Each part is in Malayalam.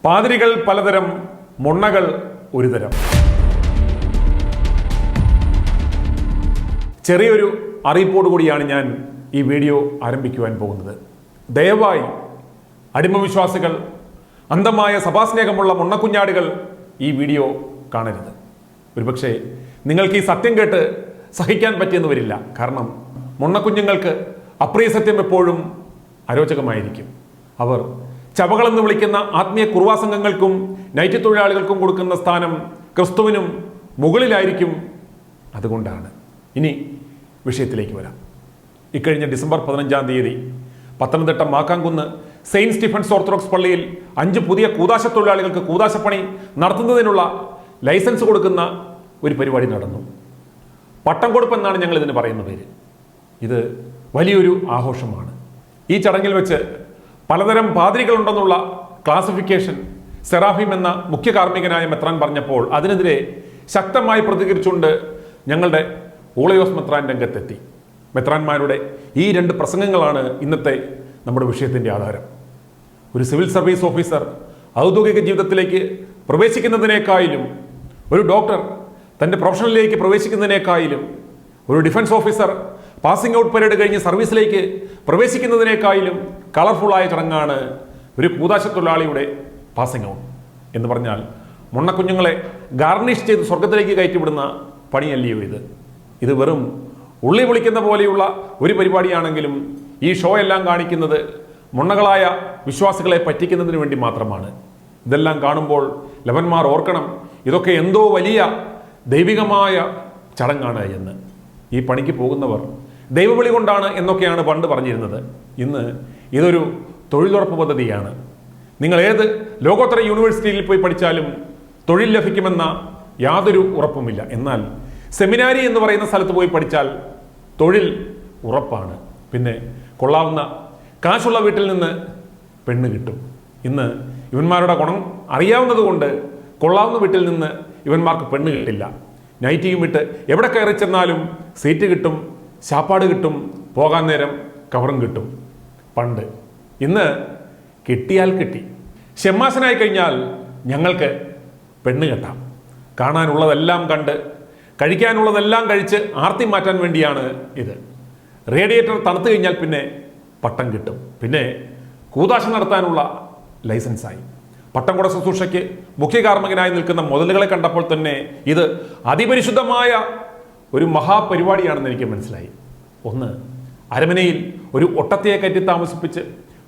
പാതിരികൾ പലതരം, മുണ്ണകൾ ഒരു തരം. ചെറിയൊരു അറിയിപ്പോടു കൂടിയാണ് ഞാൻ ഈ വീഡിയോ ആരംഭിക്കുവാൻ പോകുന്നത്. ദയവായി അടിമവിശ്വാസികൾ, അന്ധമായ സഭാസ്നേഹമുള്ള മുണ്ണക്കുഞ്ഞാടുകൾ ഈ വീഡിയോ കാണരുത്. ഒരുപക്ഷെ നിങ്ങൾക്ക് ഈ സത്യം കേട്ട് സഹിക്കാൻ പറ്റിയെന്ന് വരില്ല. കാരണം മുണ്ണക്കുഞ്ഞുങ്ങൾക്ക് അപ്രിയ സത്യം എപ്പോഴും അരോചകമായിരിക്കും. അവർ ചവകളെന്ന് വിളിക്കുന്ന ആത്മീയ കുർവാസംഘങ്ങൾക്കും നൈറ്റ് തൊഴിലാളികൾക്കും കൊടുക്കുന്ന സ്ഥാനം ക്രിസ്തുവിനും മുകളിലായിരിക്കും. അതുകൊണ്ടാണ്. ഇനി വിഷയത്തിലേക്ക് വരാം. ഇക്കഴിഞ്ഞ ഡിസംബർ 15-ാം തീയതി Pathanamthitta Makkamkunnu saint Stephen's orthodox പള്ളിയിൽ 5 പുതിയ കൂദാശ തൊഴിലാളികൾക്ക് കൂദാശപ്പണി നടത്തുന്നതിനുള്ള ലൈസൻസ് കൊടുക്കുന്ന ഒരു പരിപാടി നടന്നു. പട്ടം കൊടുപ്പെന്നാണ് ഞങ്ങൾ ഇതിന് പറയുന്ന പേര്. ഇത് വലിയൊരു ആഘോഷമാണ്. ഈ ചടങ്ങിൽ വെച്ച് പലതരം പാതിരികളുണ്ടെന്നുള്ള ക്ലാസിഫിക്കേഷൻ സെറാഫിം എന്ന മുഖ്യ കാർമ്മികനായ മെത്രാൻ പറഞ്ഞപ്പോൾ അതിനെതിരെ ശക്തമായി പ്രതികരിച്ചുകൊണ്ട് ഞങ്ങളുടെ ഊളയോസ് മെത്രാൻ രംഗത്തെത്തി. മെത്രാന്മാരുടെ ഈ 2 പ്രസംഗങ്ങളാണ് ഇന്നത്തെ നമ്മുടെ വിഷയത്തിൻ്റെ ആധാരം. ഒരു സിവിൽ സർവീസ് ഓഫീസർ ഔദ്യോഗിക ജീവിതത്തിലേക്ക് പ്രവേശിക്കുന്നതിനേക്കാളും, ഒരു ഡോക്ടർ തൻ്റെ പ്രൊഫഷനിലേക്ക് പ്രവേശിക്കുന്നതിനേക്കാളും, ഒരു defence officer passing out parade കഴിഞ്ഞ് സർവീസിലേക്ക് പ്രവേശിക്കുന്നതിനേക്കാളും കളർഫുള്ളായ ചടങ്ങാണ് ഒരു കൂദാശ തൊഴിലാളിയുടെ പാസിംഗ് ഔട്ട് എന്ന് പറഞ്ഞാൽ മുണ്ണക്കുഞ്ഞുങ്ങളെ ഗാർണിഷ് ചെയ്ത് സ്വർഗത്തിലേക്ക് കയറ്റിവിടുന്ന പണിയല്ലയോ ഇത്? ഇത് വെറും ഉള്ളി പൊളിക്കുന്ന പോലെയുള്ള ഒരു പരിപാടിയാണെങ്കിലും ഈ ഷോ എല്ലാം കാണിക്കുന്നത് മുണ്ണകളായ വിശ്വാസികളെ പറ്റിക്കുന്നതിന് വേണ്ടി മാത്രമാണ്. ഇതെല്ലാം കാണുമ്പോൾ ലവന്മാർ ഓർക്കണം, ഇതൊക്കെ എന്തോ വലിയ ദൈവികമായ ചടങ്ങാണ് എന്ന്. ഈ പണിക്ക് പോകുന്നവർ ദൈവവിളി കൊണ്ടാണ് എന്നൊക്കെയാണ് പണ്ട് പറഞ്ഞിരുന്നത്. ഇന്ന് ഇതൊരു തൊഴിലുറപ്പ് പദ്ധതിയാണ്. നിങ്ങൾ ഏത് ലോകോത്തര യൂണിവേഴ്സിറ്റിയിൽ പോയി പഠിച്ചാലും തൊഴിൽ ലഭിക്കുമെന്ന യാതൊരു ഉറപ്പുമില്ല. എന്നാൽ സെമിനാരി എന്ന് പറയുന്ന സ്ഥലത്ത് പോയി പഠിച്ചാൽ തൊഴിൽ ഉറപ്പാണ്. പിന്നെ കൊള്ളാവുന്ന കാശുള്ള വീട്ടിൽ നിന്ന് പെണ്ണ് കിട്ടും. ഇന്ന് ഇവന്മാരുടെ ഗുണം അറിയാവുന്നത് കൊണ്ട് കൊള്ളാവുന്ന വീട്ടിൽ നിന്ന് ഇവന്മാർക്ക് പെണ്ണ് കിട്ടില്ല. നൈറ്റിയും വിട്ട് എവിടെ കയറി ചെന്നാലും സീറ്റ് കിട്ടും, ശാപ്പാട് കിട്ടും, പോകാൻ നേരം കവറും കിട്ടും. പണ്ട്. ഇന്ന് കിട്ടിയാൽ കിട്ടി. ഷെമ്മാശനായി കഴിഞ്ഞാൽ ഞങ്ങൾക്ക് പെണ്ണ് കെട്ടാം. കാണാനുള്ളതെല്ലാം കണ്ട് കഴിക്കാനുള്ളതെല്ലാം കഴിച്ച് ആർത്തി മാറ്റാൻ വേണ്ടിയാണ് ഇത്. റേഡിയേറ്റർ തണുത്തു കഴിഞ്ഞാൽ പിന്നെ പട്ടം കിട്ടും. പിന്നെ കൂദാശ നടത്താനുള്ള ലൈസൻസായി. പട്ടംകുട ശുശ്രൂഷയ്ക്ക് മുഖ്യ കാർമ്മികനായി നിൽക്കുന്ന മുതലുകളെ കണ്ടപ്പോൾ തന്നെ ഇത് അതിപരിശുദ്ധമായ ഒരു മഹാപരിപാടിയാണെന്ന് എനിക്ക് മനസ്സിലായി. ഒന്ന്, അരമനയിൽ ഒരു ഒട്ടത്തയെ കയറ്റി താമസിപ്പിച്ച്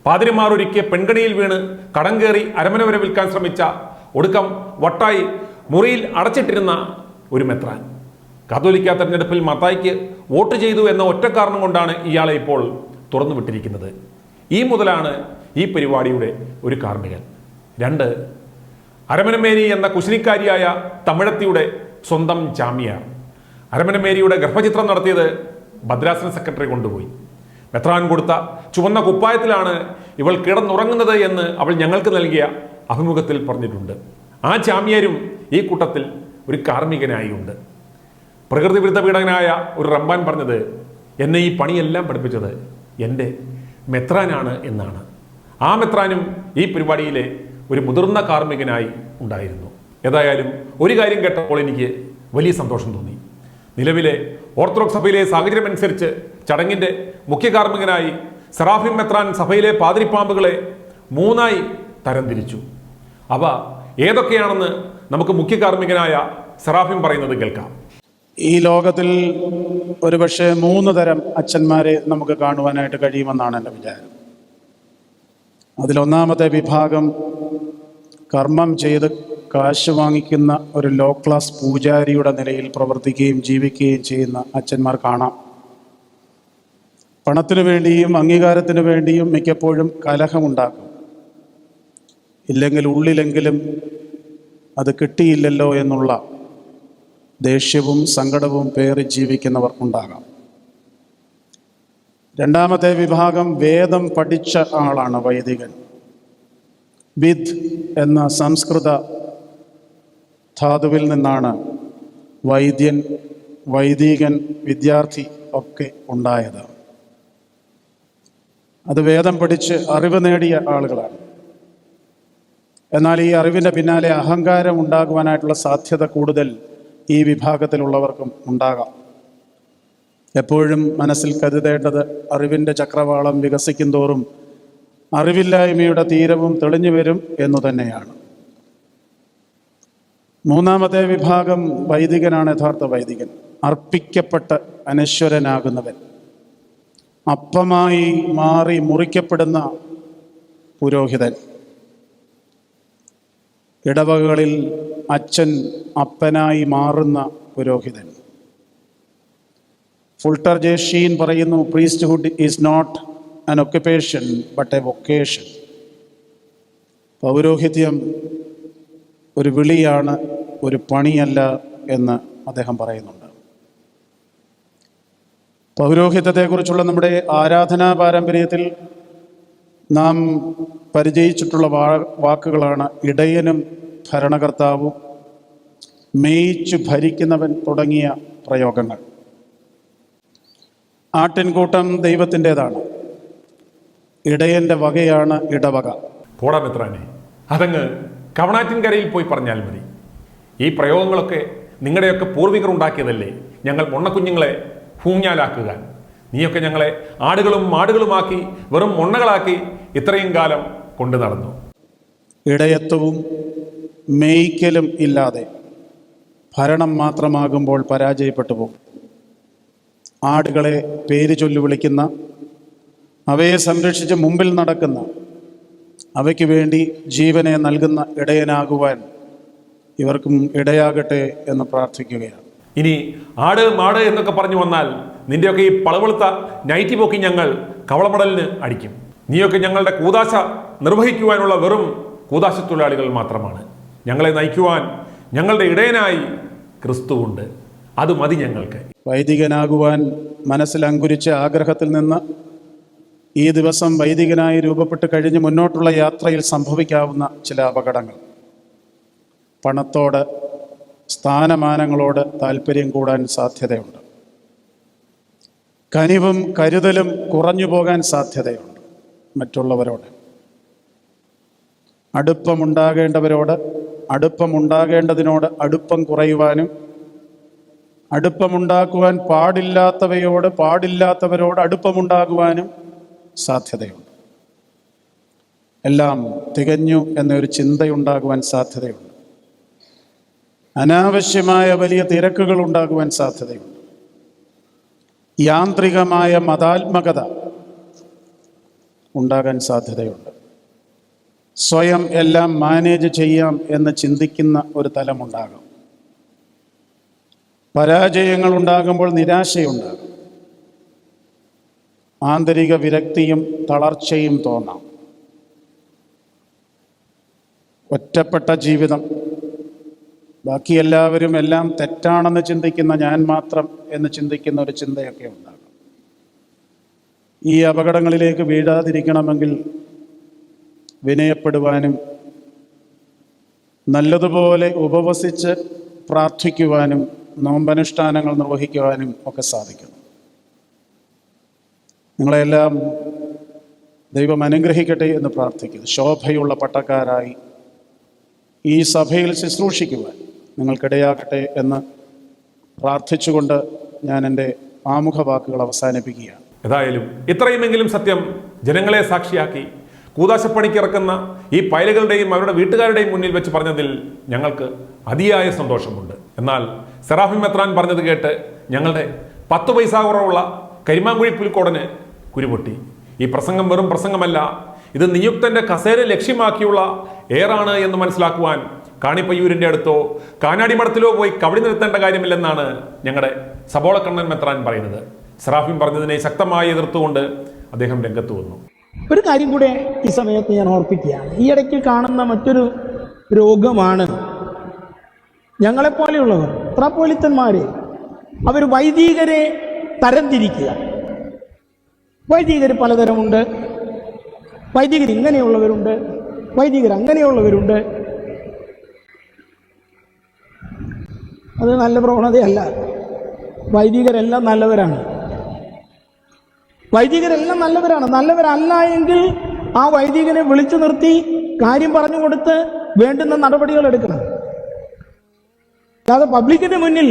പാതിരിമാർ ഒരുക്കിയ പെൺകണിയിൽ വീണ് കടം കയറി അരമന വരെ വിൽക്കാൻ ശ്രമിച്ച ഒടുക്കം വട്ടായി മുറിയിൽ അടച്ചിട്ടിരുന്ന ഒരു മെത്രാൻ. കാത്തോലിക്ക തെരഞ്ഞെടുപ്പിൽ മത്തായിക്ക് വോട്ട് ചെയ്തു എന്ന ഒറ്റ കാരണം കൊണ്ടാണ് ഇയാളെ ഇപ്പോൾ തുറന്നു വിട്ടിരിക്കുന്നത്. ഈ മുതലാണ് ഈ പരിപാടിയുടെ ഒരു കാർമ്മികൻ. 2, അരമനമേരി എന്ന കുശിനിക്കാരിയായ തമിഴത്തിയുടെ സ്വന്തം ചാമിയാർ. അരമനമേരിയുടെ ഗർഭചിത്രം നടത്തിയത് ഭദ്രാസന സെക്രട്ടറി കൊണ്ടുപോയി. മെത്രാൻ കൊടുത്ത ചുവന്ന കുപ്പായത്തിലാണ് ഇവൾ കിടന്നുറങ്ങുന്നത് എന്ന് അവൾ ഞങ്ങൾക്ക് നൽകിയ അഭിമുഖത്തിൽ പറഞ്ഞിട്ടുണ്ട്. ആ ചാമിയാരും ഈ കൂട്ടത്തിൽ ഒരു കാർമ്മികനായി ഉണ്ട്. പ്രകൃതി വിരുദ്ധ പീഡകനായ ഒരു റമ്പാൻ പറഞ്ഞത്, എന്നെ ഈ പണിയെല്ലാം പഠിപ്പിച്ചത് എൻ്റെ മെത്രാനാണ് എന്നാണ്. ആ മെത്രാനും ഈ പരിപാടിയിലെ ഒരു മുതിർന്ന കാർമ്മികനായി ഉണ്ടായിരുന്നു. ഏതായാലും ഒരു കാര്യം കേട്ടപ്പോൾ എനിക്ക് വലിയ സന്തോഷം തോന്നി. നിലവിലെ ഓർത്തഡോക്സ് സഭയിലെ സാഹചര്യം അനുസരിച്ച് ചടങ്ങിൻ്റെ മുഖ്യ കാർമ്മികനായി സെറാഫിം മെത്രാൻ സഭയിലെ പാതിരിപ്പാമ്പുകളെ 3ആയി തരംതിരിച്ചു. അവ ഏതൊക്കെയാണെന്ന് നമുക്ക് മുഖ്യ കാർമ്മികനായ സെറാഫിം പറയുന്നത് കേൾക്കാം. ഈ ലോകത്തിൽ ഒരുപക്ഷെ 3 തരം അച്ഛന്മാരെ നമുക്ക് കാണുവാനായിട്ട് കഴിയുമെന്നാണ് എൻ്റെ വിചാരം. അതിലൊന്നാമത്തെ വിഭാഗം കർമ്മം ചെയ്ത് കാശ് വാങ്ങിക്കുന്ന ഒരു ലോ ക്ലാസ് പൂജാരിയുടെ നിലയിൽ പ്രവർത്തിക്കുകയും ജീവിക്കുകയും ചെയ്യുന്ന അച്ഛന്മാർ കാണാം. പണത്തിനു വേണ്ടിയും അംഗീകാരത്തിനു വേണ്ടിയും മിക്കപ്പോഴും കലഹമുണ്ടാക്കും. ഇല്ലെങ്കിൽ ഉള്ളിലെങ്കിലും അത് കിട്ടിയില്ലല്ലോ എന്നുള്ള ദേഷ്യവും സങ്കടവും പേറി ജീവിക്കുന്നവർ ഉണ്ടാകാം. രണ്ടാമത്തെ വിഭാഗം വേദം പഠിച്ച ആളാണ്, വൈദികൻ. വിദ് എന്ന സംസ്കൃത ധാതുവിൽ നിന്നാണ് വൈദ്യൻ, വൈദികൻ, വിദ്യാർത്ഥി ഒക്കെ ഉണ്ടായത്. അത് വേദം പഠിച്ച് അറിവ് നേടിയ ആളുകളാണ്. എന്നാൽ ഈ അറിവിൻ്റെ പിന്നാലെ അഹങ്കാരം ഉണ്ടാകുവാനായിട്ടുള്ള സാധ്യത കൂടുതൽ ഈ വിഭാഗത്തിലുള്ളവർക്കും ഉണ്ടാകാം. എപ്പോഴും മനസ്സിൽ കരുതേണ്ടത് അറിവിൻ്റെ ചക്രവാളം വികസിക്കും തോറും അറിവില്ലായ്മയുടെ തീരവും തെളിഞ്ഞു വരും എന്നു തന്നെയാണ്. മൂന്നാമത്തെ വിഭാഗം വൈദികനാണ് യഥാർത്ഥ വൈദികൻ. അർപ്പിക്കപ്പെട്ട് അനശ്വരനാകുന്നവൻ, അപ്പമായി മാറി മുറിക്കപ്പെടുന്ന പുരോഹിതൻ. ഇടവകകളിൽ അച്ഛൻ അപ്പനായി മാറുന്ന പുരോഹിതൻ. ഫുൾട്ടർ ജെ ഷീൻ പറയുന്നു, priesthood is not an occupation but a vocation. പൗരോഹിത്യം ഒരു വിളിയാണ്, ഒരു പണിയല്ല എന്ന് അദ്ദേഹം പറയുന്നുണ്ട്. പൗരോഹിത്യത്തെക്കുറിച്ചുള്ള നമ്മുടെ ആരാധനാ പാരമ്പര്യത്തിൽ നാം പരിചയിച്ചിട്ടുള്ള വാക്കുകളാണ് ഇടയനും ഭരണകർത്താവും, മേയിച്ചു ഭരിക്കുന്നവൻ തുടങ്ങിയ പ്രയോഗങ്ങൾ. ആട്ടിൻകൂട്ടം ദൈവത്തിൻ്റെതാണ്, ഇടയൻ്റെ വകയാണ് ഇടവക. പോടാ മിത്രാനെ, അതങ്ങ് കവണാറ്റിൻകരയിൽ പോയി പറഞ്ഞാൽ മതി. ഈ പ്രയോഗങ്ങളൊക്കെ നിങ്ങളുടെയൊക്കെ പൂർവികർ ഉണ്ടാക്കിയതല്ലേ. ഞങ്ങൾ മൊണ്ണക്കുഞ്ഞുങ്ങളെ ഊഞ്ഞാലാക്കുക. നീയൊക്കെ ഞങ്ങളെ ആടുകളും മാടുകളുമാക്കി വെറും മൊണ്ണകളാക്കി ഇത്രയും കാലം കൊണ്ടു നടന്നു. ഇടയത്വവും മേയ്ക്കലും ഇല്ലാതെ ഭരണം മാത്രമാകുമ്പോൾ പരാജയപ്പെട്ടു പോകും. ആടുകളെ പേര് ചൊല്ലി വിളിക്കുന്ന, അവയെ സംരക്ഷിച്ച് മുമ്പിൽ നടക്കുന്ന, അവയ്ക്ക് വേണ്ടി ജീവനെ നൽകുന്ന ഇടയനാകുവാൻ ഇവർക്കും ഇടയാകട്ടെ എന്ന് പ്രാർത്ഥിക്കുകയാണ്. ഇനി ആട് മാട് എന്നൊക്കെ പറഞ്ഞു വന്നാൽ നിന്റെയൊക്കെ ഈ പളവെളുത്ത നൈറ്റി പോക്കി ഞങ്ങൾ കവളമടലിന് അടിക്കും. നീയൊക്കെ ഞങ്ങളുടെ കൂതാശ നിർവഹിക്കുവാനുള്ള വെറും കൂതാശ തൊഴിലാളികൾ മാത്രമാണ്. ഞങ്ങളെ നയിക്കുവാൻ ഞങ്ങളുടെ ഇടയനായി ക്രിസ്തുവുണ്ട്, അത് മതി ഞങ്ങൾക്ക്. വൈദികനാകുവാൻ മനസ്സിൽ അങ്കുരിച്ച ആഗ്രഹത്തിൽ നിന്ന് ഈ ദിവസം വൈദികനായി രൂപപ്പെട്ട് കഴിഞ്ഞ് മുന്നോട്ടുള്ള യാത്രയിൽ സംഭവിക്കാവുന്ന ചില അപകടങ്ങൾ. പണത്തോട്, സ്ഥാനമാനങ്ങളോട് താല്പര്യം കൂടാൻ സാധ്യതയുണ്ട്. കനിവും കരുതലും കുറഞ്ഞു പോകാൻ സാധ്യതയുണ്ട്. മറ്റുള്ളവരോട് അടുപ്പമുണ്ടാകേണ്ടവരോട്, അടുപ്പമുണ്ടാകേണ്ടതിനോട് അടുപ്പം കുറയുവാനും, അടുപ്പമുണ്ടാക്കുവാൻ പാടില്ലാത്തവരോട് അടുപ്പമുണ്ടാകുവാനും സാധ്യതയുണ്ട്. എല്ലാം തികഞ്ഞു എന്നൊരു ചിന്തയുണ്ടാകുവാൻ സാധ്യതയുണ്ട്. അനാവശ്യമായ വലിയ തിരക്കുകൾ ഉണ്ടാകുവാൻ സാധ്യതയുണ്ട്. യാന്ത്രികമായ മതാത്മകത ഉണ്ടാകാൻ സാധ്യതയുണ്ട്. സ്വയം എല്ലാം മാനേജ് ചെയ്യാം എന്ന് ചിന്തിക്കുന്ന ഒരു തലമുണ്ടാകും. പരാജയങ്ങൾ ഉണ്ടാകുമ്പോൾ നിരാശയുണ്ടാകും. ആന്തരിക വിരക്തിയും തളർച്ചയും തോന്നാം. ഒറ്റപ്പെട്ട ജീവിതം, ബാക്കി എല്ലാവരും എല്ലാം തെറ്റാണെന്ന് ചിന്തിക്കുന്ന, ഞാൻ മാത്രം എന്ന് ചിന്തിക്കുന്ന ഒരു ചിന്തയൊക്കെ ഉണ്ടാകും. ഈ അപകടങ്ങളിലേക്ക് വീഴാതിരിക്കണമെങ്കിൽ വിനയപ്പെടുവാനും നല്ലതുപോലെ ഉപവസിച്ച് പ്രാർത്ഥിക്കുവാനും നോമ്പനുഷ്ഠാനങ്ങൾ നിർവഹിക്കുവാനും ഒക്കെ സാധിക്കണം. നിങ്ങളെല്ലാം ദൈവം അനുഗ്രഹിക്കട്ടെ എന്ന് പ്രാർത്ഥിക്കുന്നു. ശോഭയുള്ള പട്ടക്കാരായി ഈ സഭയിൽ ശുശ്രൂഷിക്കുവാൻ നിങ്ങൾക്കിടയാകട്ടെ എന്ന് പ്രാർത്ഥിച്ചുകൊണ്ട് ഞാൻ എൻ്റെ ആമുഖ വാക്കുകൾ അവസാനിപ്പിക്കുകയാണ്. ഏതായാലും ഇത്രയുമെങ്കിലും സത്യം ജനങ്ങളെ സാക്ഷിയാക്കി കൂതാശപ്പണിക്കിറക്കുന്ന ഈ പൈലുകളുടെയും അവരുടെ വീട്ടുകാരുടെയും മുന്നിൽ വെച്ച് പറഞ്ഞതിൽ ഞങ്ങൾക്ക് അതിയായ സന്തോഷമുണ്ട്. എന്നാൽ സെറാഫിം മെത്രാൻ പറഞ്ഞത് കേട്ട് ഞങ്ങളുടെ 10 പൈസ കുറവുള്ള കരിമാങ്കുഴി പുലിക്കോടന് കുരുപൊട്ടി. ഈ പ്രസംഗം വെറും പ്രസംഗമല്ല, ഇത് നിയുക്തന്റെ കസേര ലക്ഷ്യമാക്കിയുള്ള ഏറാണ് എന്ന് മനസ്സിലാക്കുവാൻ കാണിപ്പയ്യൂരിൻ്റെ അടുത്തോ കാനാടിമഠത്തിലോ പോയി കവടി നിർത്തേണ്ട കാര്യമില്ലെന്നാണ് ഞങ്ങളുടെ സബോളക്കണ്ണൻ മെത്രാൻ പറയുന്നത്. സെറാഫിം പറഞ്ഞതിനെ ശക്തമായി എതിർത്തുകൊണ്ട് അദ്ദേഹം രംഗത്ത് വന്നു. ഒരു കാര്യം കൂടെ ഈ സമയത്ത് ഞാൻ ഓർപ്പിക്കുകയാണ്. ഈ ഇടയ്ക്ക് കാണുന്ന മറ്റൊരു രോഗമാണ് ഞങ്ങളെപ്പോലെയുള്ളവർ, മെത്രാപ്പോലീത്തന്മാരെ, അവർ വൈദികരെ തരംതിരിക്കുക. വൈദികർ പലതരമുണ്ട്, വൈദികർ ഇങ്ങനെയുള്ളവരുണ്ട്, വൈദികർ അങ്ങനെയുള്ളവരുണ്ട്. അത് നല്ല പ്രവണതയല്ല. വൈദികരെല്ലാം നല്ലവരാണ്. വൈദികരെല്ലാം നല്ലവരാണ്. നല്ലവരല്ല എങ്കിൽ ആ വൈദികനെ വിളിച്ചു നിർത്തി കാര്യം പറഞ്ഞു കൊടുത്ത് വേണ്ടുന്ന നടപടികൾ എടുക്കണം. അല്ലാതെ പബ്ലിക്കിന്റെ മുന്നിൽ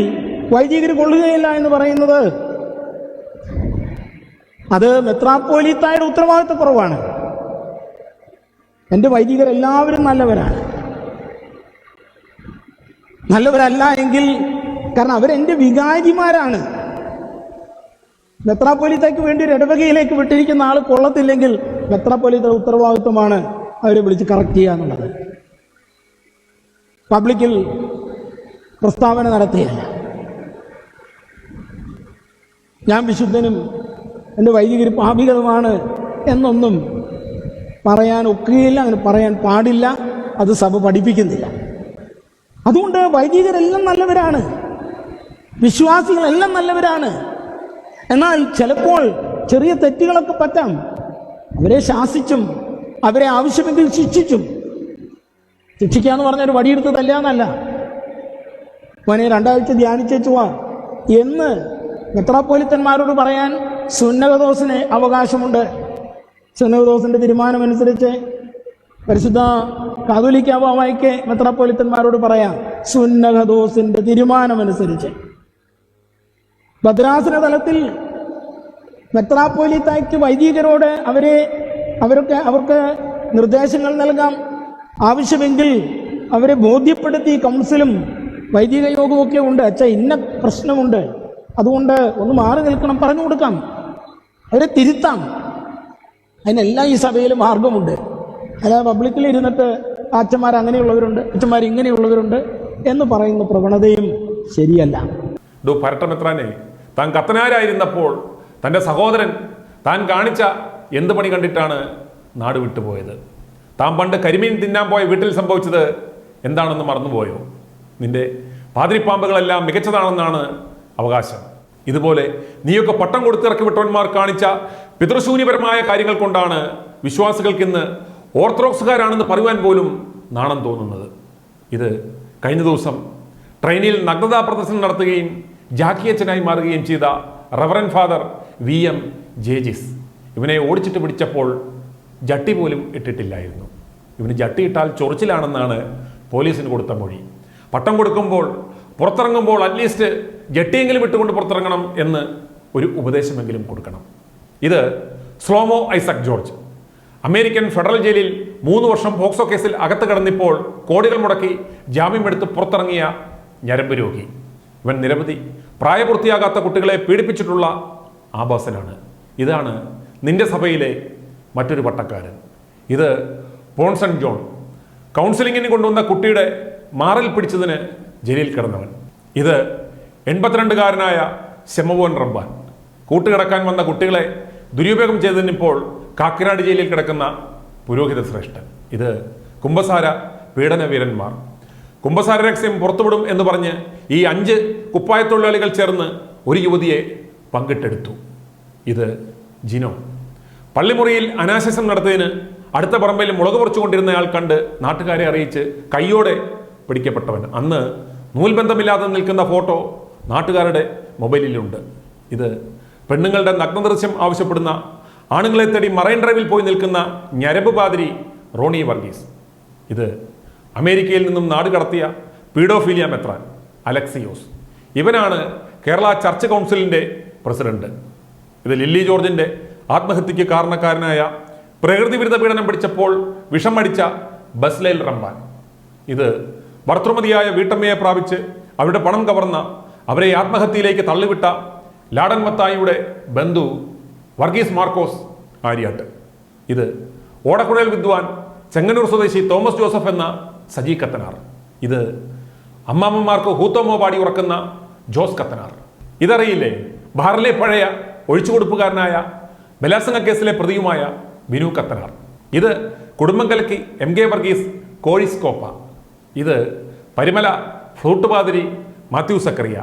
വൈദികർ കൊള്ളുകയില്ല എന്ന് പറയുന്നത് അത് മെത്രാപ്പോലീത്തായുടെ ഉത്തരവാദിത്തക്കുറവാണ്. എൻ്റെ വൈദികരെല്ലാവരും നല്ലവരാണ്. നല്ലവരല്ല എങ്കിൽ, കാരണം അവരെൻ്റെ വികാരിമാരാണ്. മെത്രാപ്പോലീത്തയ്ക്ക് വേണ്ടി ഒരു ഇടവകയിലേക്ക് വിട്ടിരിക്കുന്ന ആൾ കൊള്ളത്തില്ലെങ്കിൽ മെത്രാപ്പോലീത്ത ഉത്തരവാദിത്വമാണ് അവരെ വിളിച്ച് കറക്റ്റ് ചെയ്യുക എന്നുള്ളത്. പബ്ലിക്കിൽ പ്രസ്താവന നടത്തിയല്ല. ഞാൻ വിശുദ്ധനും എൻ്റെ വൈദികർ പാപികളുമാണ് എന്നൊന്നും പറയാൻ ഒക്കുകയില്ല, അങ്ങനെ പറയാൻ പാടില്ല. അത് സഭ പഠിപ്പിക്കുന്നില്ല. അതുകൊണ്ട് വൈദികരെല്ലാം നല്ലവരാണ്, വിശ്വാസികളെല്ലാം നല്ലവരാണ്. എന്നാൽ ചിലപ്പോൾ ചെറിയ തെറ്റുകളൊക്കെ പറ്റാം. അവരെ ശാസിച്ചും അവരെ ആവശ്യമെങ്കിൽ ശിക്ഷിച്ചും. ശിക്ഷിക്കുക എന്ന് പറഞ്ഞാൽ ഒരു വടിയെടുത്ത് തല്ലാന്നല്ല. മോനെ 2 ആഴ്ച ധ്യാനിച്ചു വാ എന്ന് മെത്രാപ്പോലിത്തന്മാരോട് പറയാൻ സുന്നകദോസിന് അവകാശമുണ്ട്. സുന്നകദോസിന്റെ തീരുമാനമനുസരിച്ച് പരിശുദ്ധ കാതോലിക്ക ബാവായ്ക്ക് മെത്രാപ്പോലിത്തന്മാരോട് പറയാം, സുന്നകദോസിന്റെ തീരുമാനമനുസരിച്ച്. ഭദ്രാസന തലത്തിൽ മെത്രാപ്പോലിത്തായ്ക്ക് വൈദികരോട് അവർക്ക് നിർദ്ദേശങ്ങൾ നൽകാം. ആവശ്യമെങ്കിൽ അവരെ ബോധ്യപ്പെടുത്തി കൗൺസിലും വൈദിക യോഗമൊക്കെ ഉണ്ട്. അച്ഛാ ഇന്ന പ്രശ്നമുണ്ട്, അതുകൊണ്ട് ഒന്ന് മാറി നിൽക്കണം പറഞ്ഞു കൊടുക്കാം, അവരെ തിരുത്താം. അതിനെല്ലാം ഈ സഭയിൽ മാർഗമുണ്ട്. അല്ലാതെ പബ്ലിക്കിൽ ഇരുന്നിട്ട് അച്ഛന്മാർ അങ്ങനെയുള്ളവരുണ്ട്, അച്ഛന്മാർ ഇങ്ങനെയുള്ളവരുണ്ട് എന്ന് പറയുന്ന പ്രവണതയും ശരിയല്ല. ഭരട്ടമെത്രാനെ, താൻ കത്തനാരായിരുന്നപ്പോൾ തൻ്റെ സഹോദരൻ താൻ കാണിച്ച എന്ത് പണി കണ്ടിട്ടാണ് നാട് വിട്ടുപോയത്? താൻ പണ്ട് കരിമീൻ തിന്നാൻ പോയ വീട്ടിൽ സംഭവിച്ചത് എന്താണെന്ന് മറന്നുപോയോ? നിന്റെ പാതിരിപ്പാമ്പുകളെല്ലാം മികച്ചതാണെന്നാണ് അവകാശം. ഇതുപോലെ നീയൊക്കെ പട്ടം കൊടുത്തിറക്കി വിട്ടവന്മാർ കാണിച്ച പിതൃശൂന്യപരമായ കാര്യങ്ങൾ കൊണ്ടാണ് വിശ്വാസികൾക്ക് ഇന്ന് ഓർത്തഡോക്സുകാരാണെന്ന് പറയുവാൻ പോലും നാണം തോന്നുന്നത്. ഇത് കഴിഞ്ഞ ദിവസം ട്രെയിനിൽ നഗ്നതാ പ്രദർശനം നടത്തുകയും ജാക്കിയച്ചനായി മാറുകയും ചെയ്ത റവറൻ ഫാദർ VM ജേജിസ്. ഇവനെ ഓടിച്ചിട്ട് പിടിച്ചപ്പോൾ ജട്ടി പോലും ഇട്ടിട്ടില്ലായിരുന്നു. ഇവന് ജട്ടി ഇട്ടാൽ ചൊറിച്ചിലാണെന്നാണ് പോലീസിന് കൊടുത്ത മൊഴി. പട്ടം കൊടുക്കുമ്പോൾ പുറത്തിറങ്ങുമ്പോൾ അറ്റ്ലീസ്റ്റ് ജട്ടിയെങ്കിലും ഇട്ടുകൊണ്ട് പുറത്തിറങ്ങണം എന്ന് ഒരു ഉപദേശമെങ്കിലും കൊടുക്കണം. ഇത് slo-mo Isaac George American federal ജയിലിൽ 3 വർഷം പോക്സോ കേസിൽ അകത്ത് കിടന്നിപ്പോൾ കോടികൾ മുടക്കി ജാമ്യമെടുത്ത് പുറത്തിറങ്ങിയ ഞരമ്പ് രോഗി. ഇവൻ നിരവധി പ്രായപൂർത്തിയാകാത്ത കുട്ടികളെ പീഡിപ്പിച്ചിട്ടുള്ള ആഭാസനാണ്. ഇതാണ് നിന്റെ സഭയിലെ മറ്റൊരു പട്ടക്കാരൻ. ഇത് പോൺസൺ ജോൺ, കൗൺസിലിങ്ങിന് കൊണ്ടുവന്ന കുട്ടിയുടെ മാറിൽ പിടിച്ചതിന് ജയിലിൽ കിടന്നവൻ. ഇത് 82-കാരനായ ശമവോൻ റബ്ബാൻ, കൂട്ടുകിടക്കാൻ വന്ന കുട്ടികളെ ദുരുപയോഗം ചെയ്തതിനിപ്പോൾ കാക്കിനാട് ജയിലിൽ കിടക്കുന്ന പുരോഹിത ശ്രേഷ്ഠൻ. ഇത് കുംഭസാര പീഡനവീരന്മാർ. കുംഭസാര രഹസ്യം പുറത്തുവിടും എന്ന് പറഞ്ഞ് ഈ 5 കുപ്പായത്തൊഴിലാളികൾ ചേർന്ന് ഒരു യുവതിയെ പങ്കിട്ടെടുത്തു. ഇത് ജിനോ. പള്ളിമുറിയിൽ അനാശാസ്യം നടത്തിയതിന് അടുത്ത പറമ്പിൽ മുളക് പറിച്ചുകൊണ്ടിരുന്നയാൾ കണ്ട് നാട്ടുകാരെ അറിയിച്ച് കയ്യോടെ പിടിക്കപ്പെട്ടവൻ. അന്ന് നൂൽബന്ധമില്ലാതെ നിൽക്കുന്ന ഫോട്ടോ നാട്ടുകാരുടെ മൊബൈലിലുണ്ട്. ഇത് പെണ്ണുങ്ങളുടെ നഗ്നദൃശ്യം ആവശ്യപ്പെടുന്ന ആണുങ്ങളെ തേടി മറൈൻ ഡ്രൈവിൽ പോയി നിൽക്കുന്ന ഞരമ്പ് പാതിരി റോണി വർഗീസ്. ഇത് അമേരിക്കയിൽ നിന്നും നാട് കടത്തിയ പീഡോഫീലിയ മെത്രാൻ അലക്സിയോസ്. ഇവനാണ് കേരള ചർച്ച് കൗൺസിലിൻ്റെ പ്രസിഡന്റ്. ഇത് ലില്ലി ജോർജിൻ്റെ ആത്മഹത്യക്ക് കാരണക്കാരനായ പ്രകൃതി വിരുദ്ധ പീഡനം പിടിച്ചപ്പോൾ വിഷം അടിച്ച ബസ്ലൈൽ റംബാൻ. ഇത് ഭർത്തൃമതിയായ വീട്ടമ്മയെ പ്രാപിച്ച് അവരുടെ പണം കവർന്ന അവരെ ആത്മഹത്യയിലേക്ക് തള്ളിവിട്ട ലാഡൻ മത്തായിയുടെ ബന്ധു വർഗീസ് മാർക്കോസ് ആര്യാട്ട്. ഇത് ഓടക്കുഴൽ വിദ്വാൻ ചെങ്ങന്നൂർ സ്വദേശി തോമസ് ജോസഫ് എന്ന സജി കത്തനാർ. ഇത് അമ്മാമ്മമാർക്ക് ഹൂത്തോമോ പാടി ഉറക്കുന്ന ജോസ് കത്തനാർ. ഇതറിയില്ലേ? ബഹറിലെ പഴയ ഒഴിച്ചുകൊടുപ്പുകാരനായ ബലാത്സംഗ കേസിലെ പ്രതിയുമായ ബിനു കത്തനാർ. ഇത് കുടുംബം കലക്കി MK വർഗീസ് കോഴിസ്കോപ്പ. ഇത് പരിമല ഫ്ലൂട്ട് പാതിരി മാത്യു സക്കറിയ.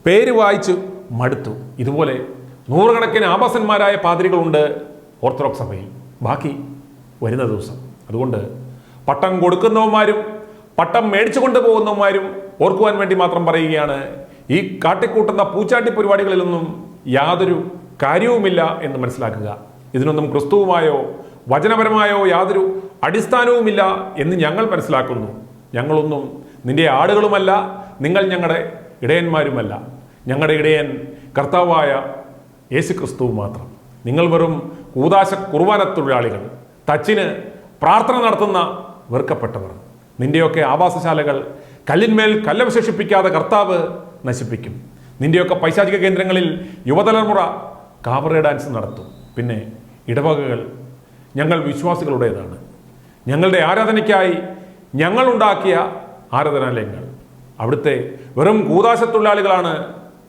പേര് വായിച്ചു മടുത്തു. ഇതുപോലെ 100 കണക്കിന് ആഭാസന്മാരായ പാതിരികളുണ്ട് ഓർത്തഡോക്സ് സഭയിൽ. ബാക്കി വരുന്ന ദിവസം. അതുകൊണ്ട് പട്ടം കൊടുക്കുന്നവന്മാരും പട്ടം മേടിച്ചു കൊണ്ടുപോകുന്നവന്മാരും ഓർക്കുവാൻ വേണ്ടി മാത്രം പറയുകയാണ്, ഈ കാട്ടിക്കൂട്ടുന്ന പൂച്ചാട്ടി പരിപാടികളിലൊന്നും യാതൊരു കാര്യവുമില്ല എന്ന് മനസ്സിലാക്കുക. ഇതിനൊന്നും ക്രിസ്തുവുമായോ വചനപരമായോ യാതൊരു അടിസ്ഥാനവുമില്ല എന്ന് ഞങ്ങൾ മനസ്സിലാക്കുന്നു. ഞങ്ങളൊന്നും നിന്റെ ആടുകളുമല്ല, നിങ്ങൾ ഞങ്ങളുടെ ഇടയന്മാരുമല്ല. ഞങ്ങളുടെ ഇടയൻ കർത്താവായ യേശുക്രിസ്തു മാത്രം. നിങ്ങൾ വെറും കൂദാശ കുർബാന തൊഴിലാളികൾ, തച്ചിന് പ്രാർത്ഥന നടത്തുന്ന വെറുക്കപ്പെട്ടവർ. നിന്റെയൊക്കെ ആവാസശാലകൾ കല്ലിന്മേൽ കല്ലവശേഷിപ്പിക്കാതെ കർത്താവ് നശിപ്പിക്കും. നിന്റെയൊക്കെ പൈശാചിക കേന്ദ്രങ്ങളിൽ യുവതലമുറ കാബറ ഡാൻസ് നടത്തും. പിന്നെ ഇടവകകൾ ഞങ്ങൾ വിശ്വാസികളുടേതാണ്. ഞങ്ങളുടെ ആരാധനയ്ക്കായി ഞങ്ങൾ ഉണ്ടാക്കിയ ആരാധനാലയങ്ങൾ. അവിടുത്തെ വെറും കൂദാശ തൊഴിലാളികളാണ്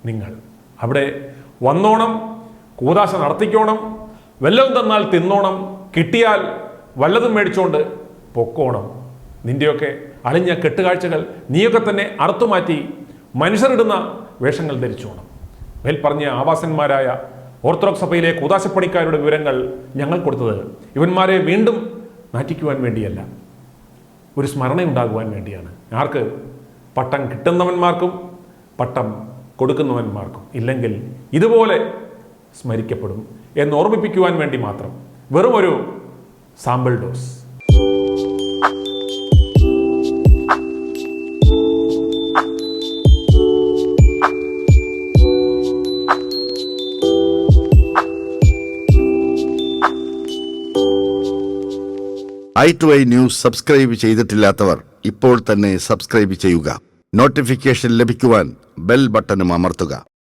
നിങ്ങൾ. അവിടെ വന്നോണം, കൂദാശ നടത്തിക്കോണം, വല്ലതും തന്നാൽ തിന്നോണം, കിട്ടിയാൽ വല്ലതും മേടിച്ചോണ്ട് പൊക്കോണം. നിന്റെയൊക്കെ അലിഞ്ഞ കെട്ടുകാഴ്ചകൾ നീയൊക്കെ തന്നെ അറുത്തുമാറ്റി മനുഷ്യരിടുന്ന വേഷങ്ങൾ ധരിച്ചോണം. മേൽപ്പറഞ്ഞ ആവാസന്മാരായ ഓർത്തഡോക്സ് സഭയിലെ കൂദാശപ്പണിക്കാരുടെ വിവരങ്ങൾ ഞങ്ങൾ കൊടുത്തത് ഇവന്മാരെ വീണ്ടും നാറ്റിക്കുവാൻ വേണ്ടിയല്ല, ഒരു സ്മരണയുണ്ടാകുവാൻ വേണ്ടിയാണ്. ആർക്ക്? പട്ടം കിട്ടുന്നവന്മാർക്കും പട്ടം കൊടുക്കുന്നവന്മാർക്കും. ഇല്ലെങ്കിൽ ഇതുപോലെ സ്മരിക്കപ്പെടും എന്ന് ഓർമ്മിപ്പിക്കുവാൻ വേണ്ടി മാത്രം. വെറും ഒരു sample dose. i2i news subscribe ചെയ്തിട്ടില്ലാത്തവർ ഇപ്പോൾ തന്നെ സബ്സ്ക്രൈബ് ചെയ്യുക. നോട്ടിഫിക്കേഷൻ ലഭിക്കുവാൻ ബെൽ ബട്ടണും അമർത്തുക.